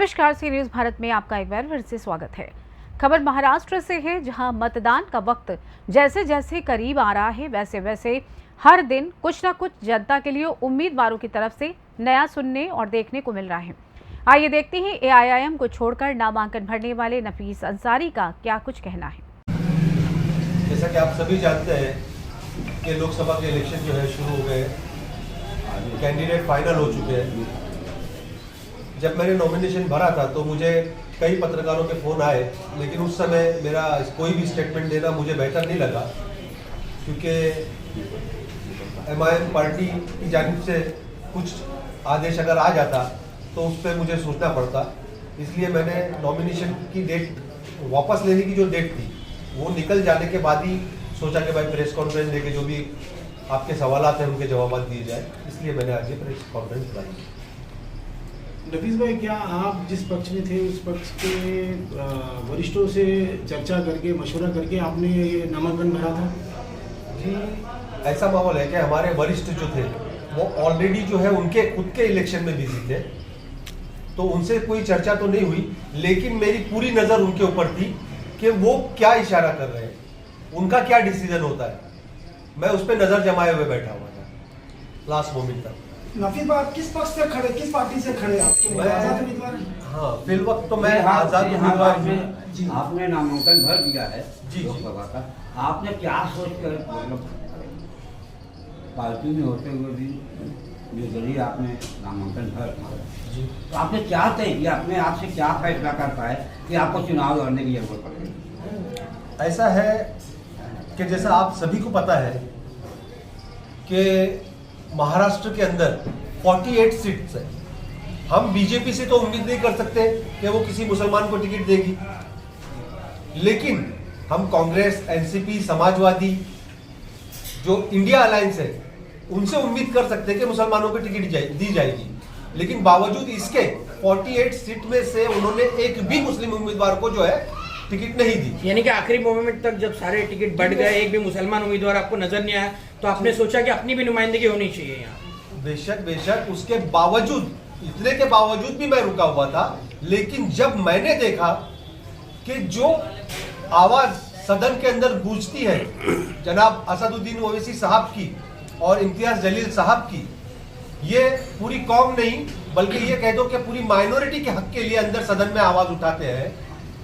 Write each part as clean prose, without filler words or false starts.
नमस्कार, सी न्यूज भारत में आपका एक बार फिर से स्वागत है। खबर महाराष्ट्र से है, जहां मतदान का वक्त जैसे जैसे करीब आ रहा है वैसे वैसे हर दिन कुछ न कुछ जनता के लिए उम्मीदवारों की तरफ से नया सुनने और देखने को मिल रहा है। आइए देखते हैं एआईएम को छोड़कर नामांकन भरने वाले नफीस अंसारी का क्या कुछ कहना है। जैसा कि आप सभी जानते हैं कि लोकसभा के इलेक्शन जो है शुरू हो गए, कैंडिडेट फाइनल हो चुके हैं। जब मैंने नॉमिनेशन भरा था तो मुझे कई पत्रकारों के फ़ोन आए, लेकिन उस समय मेरा कोई भी स्टेटमेंट देना मुझे बेहतर नहीं लगा, क्योंकि एमआईएम पार्टी की जानिब से कुछ आदेश अगर आ जाता तो उस पर मुझे सोचना पड़ता। इसलिए मैंने नॉमिनेशन की डेट वापस लेने की जो डेट थी वो निकल जाने के बाद ही सोचा कि भाई प्रेस कॉन्फ्रेंस देके जो भी आपके सवालात हैं उनके जवाब दिए जाए, इसलिए मैंने आज ये प्रेस कॉन्फ्रेंस बुलाई। नफीस भाई, क्या आप जिस पक्ष में थे उस पक्ष के वरिष्ठों से चर्चा करके मशवरा करके आपने ये नामांकन भरा था? जी, ऐसा माहौल है कि हमारे वरिष्ठ जो थे वो ऑलरेडी जो है उनके खुद के इलेक्शन में बिजी थे, तो उनसे कोई चर्चा तो नहीं हुई, लेकिन मेरी पूरी नज़र उनके ऊपर थी कि वो क्या इशारा कर रहे हैं, उनका क्या डिसीजन होता है। मैं उस पर नज़र जमाए हुए बैठा हुआ था लास्ट मोमेंट तक। नफीस भाई, आप किस पक्ष से खड़े, किस पार्टी से खड़े? आपके आजाद उम्मीदवार? हाँ, फिल वक्त तो मैं आजाद उम्मीदवार हूँ। आपने नामांकन भर दिया है जी लोकसभा का। आपने क्या सोचकर मतलब पार्टी में होते हुए भी जो जरिए आपने नामांकन भर जी, तो आपने क्या तय किया, अपने आप से क्या फैसला कर पाए कि आपको चुनाव लड़ने की जरूरत पड़ेगी? ऐसा है कि जैसा आप सभी को पता है कि महाराष्ट्र के अंदर 48 सीट्स है। हम बीजेपी से तो उम्मीद नहीं कर सकते कि वो किसी मुसलमान को टिकट देगी, लेकिन हम कांग्रेस, एनसीपी, समाजवादी जो इंडिया अलायंस है उनसे उम्मीद कर सकते हैं कि मुसलमानों को टिकट दी जाएगी। लेकिन बावजूद इसके 48 सीट में से उन्होंने एक भी मुस्लिम उम्मीदवार को जो है टिकट नहीं दी। यानी कि आखिरी मोमेंट तक जब सारे टिकट बढ़ गए, एक भी मुसलमान उम्मीदवार आपको नजर नहीं आया, तो आपने सोचा कि अपनी भी नुमाइंदगी होनी चाहिए यहाँ। बेशक उसके बावजूद, इतने के बावजूद भी मैं रुका हुआ था। लेकिन जब मैंने देखा कि जो आवाज सदन के अंदर गूंजती है जनाब असदुद्दीन ओवैसी साहब की और इम्तियाज जलील साहब की, ये पूरी कौम नहीं बल्कि ये कह दो कि पूरी माइनॉरिटी के हक के लिए अंदर सदन में आवाज उठाते हैं,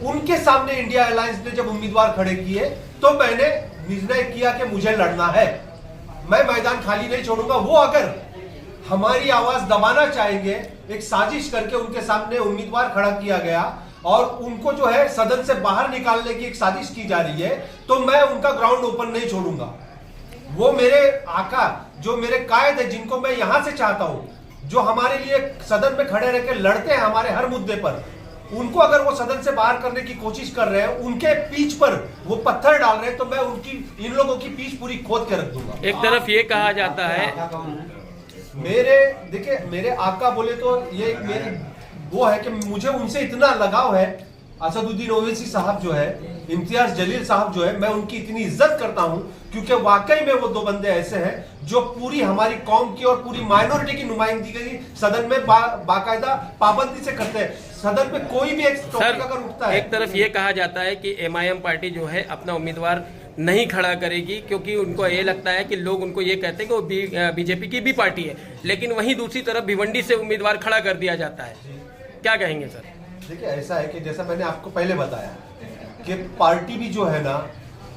उनके सामने इंडिया अलायंस ने जब उम्मीदवार खड़े किए तो मैंने निर्णय किया कि मुझे लड़ना है, मैं मैदान खाली नहीं छोड़ूंगा। वो अगर हमारी आवाज दबाना चाहेंगे, एक साजिश करके उनके सामने उम्मीदवार खड़ा किया गया और उनको जो है सदन से बाहर निकालने की एक साजिश की जा रही है, तो मैं उनका ग्राउंड ओपन नहीं छोड़ूंगा। वो मेरे आका, जो मेरे कायद है, जिनको मैं यहां से चाहता हूं, जो हमारे लिए सदन में खड़े रहकर लड़ते हैं हमारे हर मुद्दे पर, उनको अगर वो सदन से बाहर करने की कोशिश कर रहे हैं, उनके पीठ पर वो पत्थर डाल रहे हैं, तो मैं उनकी, इन लोगों की पीठ पूरी खोद के रख दूंगा। एक तरफ ये कहा जाता है, मेरे आका बोले तो ये मेरी वो है कि मुझे उनसे इतना लगाव है। असदुद्दीन ओवैसी साहब जो है, इम्तियाज जलील साहब जो है, मैं उनकी इतनी इज्जत करता हूं क्योंकि वाकई में वो दो बंदे ऐसे हैं जो पूरी हमारी कौम की और पूरी माइनॉरिटी की नुमाइंदगी सदन में बाकायदा पाबंदी से करते हैं। सदन में कोई भी एक टॉपिक अगर उठता है, एक तरफ ये कहा जाता है कि एमआईएम पार्टी जो है अपना उम्मीदवार नहीं खड़ा करेगी क्योंकि उनको ये लगता है कि लोग उनको ये कहते हैं कि वो बीजेपी की भी पार्टी है, लेकिन वहीं दूसरी तरफ भिवंडी से उम्मीदवार खड़ा कर दिया जाता है। क्या कहेंगे सर? देखिए, ऐसा है कि जैसा मैंने आपको पहले बताया कि पार्टी भी जो है ना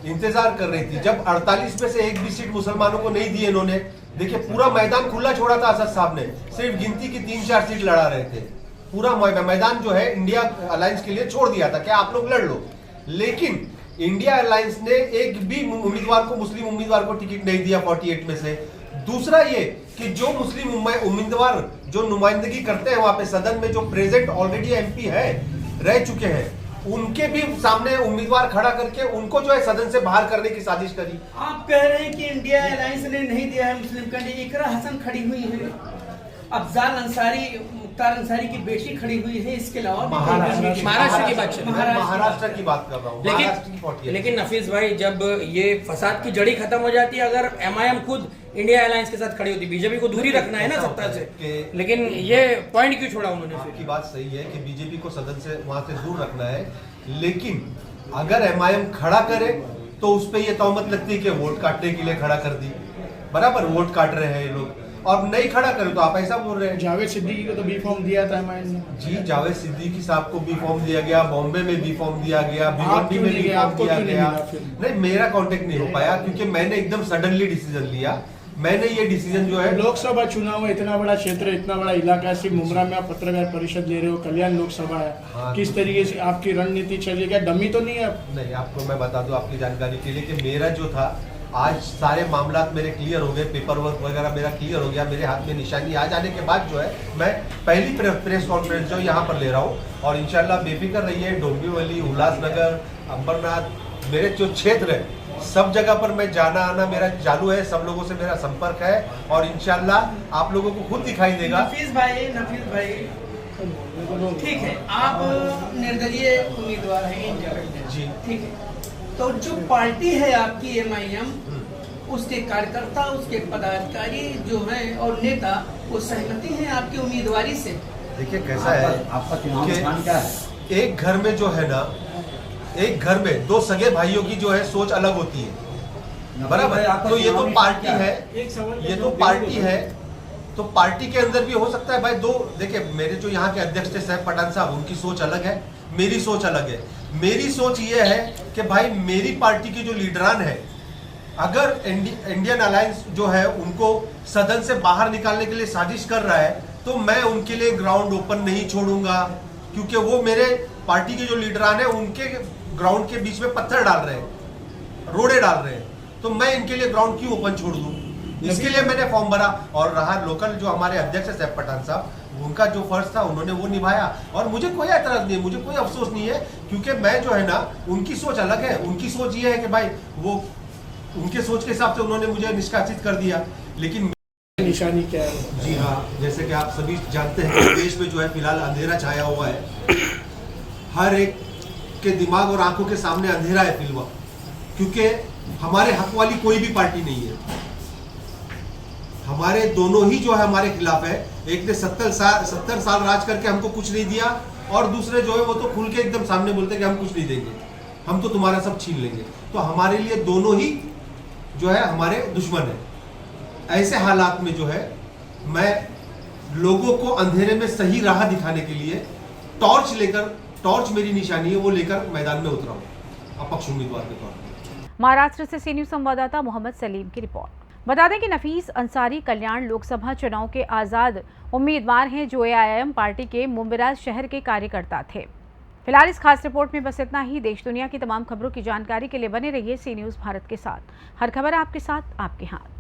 इंतजार कर रही थी। जब 48 में से एक भी सीट मुसलमानों को नहीं दी इन्होंने, देखिए पूरा मैदान खुला छोड़ा था असद साहब ने, सिर्फ गिनती की 3-4 सीट लड़ा रहे थे। पूरा मैदान जो है इंडिया अलायंस के लिए छोड़ दिया था कि आप लोग लड़ लो, लेकिन इंडिया अलायंस ने एक भी उम्मीदवार को, मुस्लिम उम्मीदवार को टिकट नहीं दिया 48 में से। दूसरा ये कि जो मुस्लिम उम्मीदवार जो नुमाइंदगी करते हैं वहां पे सदन में, जो प्रेजेंट ऑलरेडी एमपी है, रह चुके हैं, उनके भी सामने उम्मीदवार खड़ा करके उनको जो है सदन से बाहर करने की साजिश करी। आप कह रहे हैं कि इंडिया अलायंस ने नहीं दिया है मुस्लिम कैंडिडेट, इकरा हसन खड़ी हुई है, अफजाल अंसारी मुख्तार अंसारी की बेटी खड़ी हुई है, इसके अलावा भी महाराष्ट्र की बात चल रही है। महाराष्ट्र की बात कर रहा हूँ। महाराष्ट्र की पार्टी है। लेकिन नफीस भाई, जब ये फसाद की जड़ी खत्म हो जाती है, अगर MIM खुद इंडिया अलायंस के साथ खड़ी होती, बीजेपी को दूरी रखना है ना सत्ता से, लेकिन ये पॉइंट क्यों छोड़ा उन्होंने? आपकी बात सही है कि बीजेपी को सदन से वहां से दूर रखना है, लेकिन अगर MIM खड़ा करे तो उस पर यह तहमत लगती है कि वोट काटने के लिए खड़ा कर दी। बराबर वोट काट रहे हैं ये लोग, और नहीं खड़ा करे तो आप ऐसा बोल रहे हैं। जावेद सिद्दीकी को तो बी फॉर्म दिया था MIM ने। जी, जावेद सिद्दीकी साहब को बी फॉर्म दिया गया, बॉम्बे में बी फॉर्म दिया गया, भिवंडी में बी फॉर्म दिया गया। नहीं, मेरा कांटेक्ट नहीं हो पाया क्योंकि मैंने एकदम सडनली डिसीजन लिया। मैंने ये डिसीजन जो है, लोकसभा चुनाव में इतना बड़ा क्षेत्र, इतना बड़ा इलाका, सिर्फ मुमरा में आप पत्रकार परिषद ले रहे हो, कल्याण लोकसभा है। हाँ, किस तरीके से आपकी रणनीति चली, क्या डमी तो नहीं है? नहीं, आपको मैं बता दूं आपकी जानकारी के लिए कि मेरा जो था, आज सारे मामला मेरे क्लियर हो गए, पेपर वर्क वगैरह मेरा क्लियर हो गया, मेरे हाथ में निशानी आ जाने के बाद जो है मैं पहली प्रेस कॉन्फ्रेंस जो यहाँ पर ले रहा हूँ, और इंशाल्लाह बेफिक्र रहिए, डोंबिवली, उल्लासनगर, अंबरनाथ, मेरे जो क्षेत्र है सब जगह पर मैं जाना आना मेरा चालू है, सब लोगों से मेरा संपर्क है, और इंशाल्लाह आप लोगों को खुद दिखाई देगा। नफीस भाई ठीक है, आप निर्दलीय उम्मीदवार हैं इंडिपेंडेंट जी, ठीक है, तो जो पार्टी है आपकी MIM, उसके कार्यकर्ता, उसके पदाधिकारी जो हैं और नेता, वो सहमति हैं आपकी उम्मीदवारी से? देखिए कैसा है, आपका चुनाव निशान क्या है? एक घर में जो है ना, एक घर में दो सगे भाइयों की जो है सोच अलग होती है। बराबर, तो ये तो पार्टी है, ये तो पार्टी है, तो पार्टी के अंदर भी हो सकता है भाई दो। देखिए मेरे जो यहाँ के अध्यक्ष थे साहब पठान साहब, उनकी सोच अलग है, मेरी सोच अलग है। मेरी सोच ये है कि भाई मेरी पार्टी के जो लीडरान है, अगर इंडियन अलायंस जो है उनको सदन से बाहर निकालने के लिए साजिश कर रहा है, तो मैं उनके लिए ग्राउंड ओपन नहीं छोड़ूंगा, क्योंकि वो मेरे पार्टी के जो लीडरान है उनके ग्राउंड के बीच में पत्थर डाल रहे हैं, रोड़े डाल रहे हैं, तो मैं इनके लिए ग्राउंड क्यों ओपन छोड़ दूं? इसके लिए मैंने फॉर्म भरा। और रहा लोकल जो हमारे अध्यक्ष है सैफ पठान साहब, उनका जो फर्ज था उन्होंने वो निभाया, और मुझे कोई एतराज नहीं है, मुझे कोई अफसोस नहीं है, क्योंकि मैं जो है ना, उनकी सोच अलग है। उनकी सोच ये है कि भाई वो उनके सोच के हिसाब से उन्होंने मुझे निष्कासित कर दिया, लेकिन निशानी क्या है? जी हाँ, जैसे कि आप सभी जानते हैं कि देश में जो है फिलहाल अंधेरा छाया हुआ है, हर एक के दिमाग और आंखों के सामने अंधेरा है फिलहाल, क्योंकि हमारे हक वाली कोई भी पार्टी नहीं है। हमारे दोनों ही जो है हमारे खिलाफ है। एक ने 70 साल राज करके हमको कुछ नहीं दिया, और दूसरे जो है वो तो खुल के एकदम सामने बोलते हैं कि हम कुछ नहीं देंगे, हम तो तुम्हारा सब छीन लेंगे। तो हमारे लिए दोनों ही जो है हमारे दुश्मन है। ऐसे हालात में जो है मैं लोगों को अंधेरे में सही राह दिखाने के लिए टॉर्च लेकर, टॉर्च मेरी निशानी है, वो लेकर मैदान में उतरा हूं अपक्ष उम्मीदवार के तौर पर। महाराष्ट्र से सी न्यूज संवाददाता मोहम्मद सलीम की रिपोर्ट। बता दें कि नफीस अंसारी कल्याण लोकसभा चुनाव के आज़ाद उम्मीदवार हैं, जो AIM पार्टी के मुंबरा शहर के कार्यकर्ता थे। फिलहाल इस खास रिपोर्ट में बस इतना ही। देश दुनिया की तमाम खबरों की जानकारी के लिए बने रहिए सी न्यूज़ भारत के साथ। हर खबर आपके साथ, आपके हाथ।